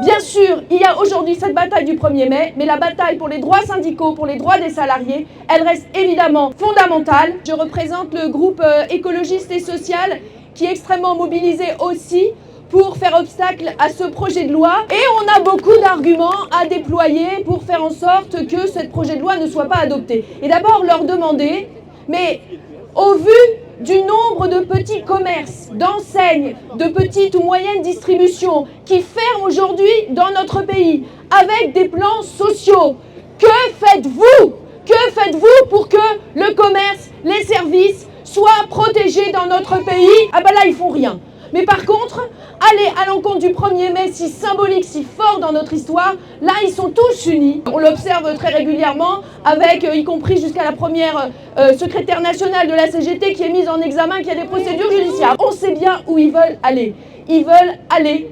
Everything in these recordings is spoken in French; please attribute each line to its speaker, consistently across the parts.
Speaker 1: Bien sûr, il y a aujourd'hui cette bataille du 1er mai, mais la bataille pour les droits syndicaux, pour les droits des salariés, elle reste évidemment fondamentale. Je représente le groupe écologiste et social qui est extrêmement mobilisé aussi pour faire obstacle à ce projet de loi. Et on a beaucoup d'arguments à déployer pour faire en sorte que ce projet de loi ne soit pas adopté. Et d'abord leur demander, mais au vu du nombre de petits commerces, d'enseignes, de petites ou moyennes distributions qui ferment aujourd'hui dans notre pays avec des plans sociaux, que faites-vous? Que faites-vous pour que le commerce, les services soient protégés dans notre pays? Ah ben là, ils font rien. Mais par contre, aller à l'encontre du 1er mai, si symbolique, si fort dans notre histoire, là, ils sont tous unis. On l'observe très régulièrement, avec, y compris jusqu'à la première secrétaire nationale de la CGT qui est mise en examen, qui a des procédures judiciaires. On sait bien où ils veulent aller. Ils veulent aller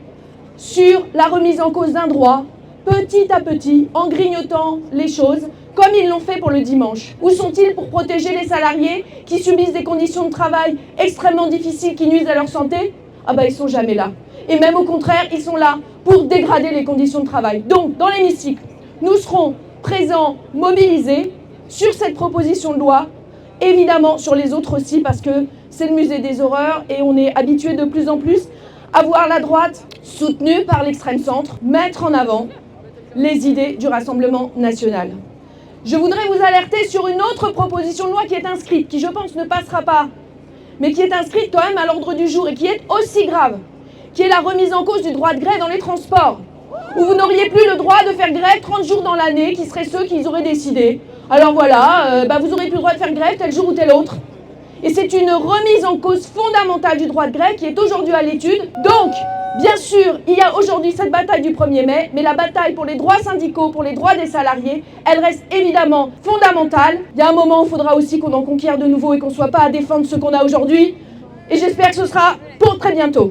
Speaker 1: sur la remise en cause d'un droit, petit à petit, en grignotant les choses, comme ils l'ont fait pour le dimanche. Où sont-ils pour protéger les salariés qui subissent des conditions de travail extrêmement difficiles, qui nuisent à leur santé? Ah ben ils sont jamais là. Et même au contraire, ils sont là pour dégrader les conditions de travail. Donc, dans l'hémicycle, nous serons présents, mobilisés sur cette proposition de loi, évidemment sur les autres aussi, parce que c'est le musée des horreurs et on est habitué de plus en plus à voir la droite, soutenue par l'extrême centre, mettre en avant les idées du Rassemblement national. Je voudrais vous alerter sur une autre proposition de loi qui est inscrite, qui je pense ne passera pas, mais qui est inscrite quand même à l'ordre du jour et qui est aussi grave, qui est la remise en cause du droit de grève dans les transports, où vous n'auriez plus le droit de faire grève 30 jours dans l'année, qui seraient ceux qu'ils auraient décidé. Alors voilà, vous n'aurez plus le droit de faire grève tel jour ou tel autre. Et c'est une remise en cause fondamentale du droit de grève qui est aujourd'hui à l'étude. Donc, bien sûr, il y a aujourd'hui cette bataille du 1er mai, mais la bataille pour les droits syndicaux, pour les droits des salariés, elle reste évidemment fondamentale. Il y a un moment où il faudra aussi qu'on en conquiert de nouveau et qu'on ne soit pas à défendre ce qu'on a aujourd'hui. Et j'espère que ce sera pour très bientôt.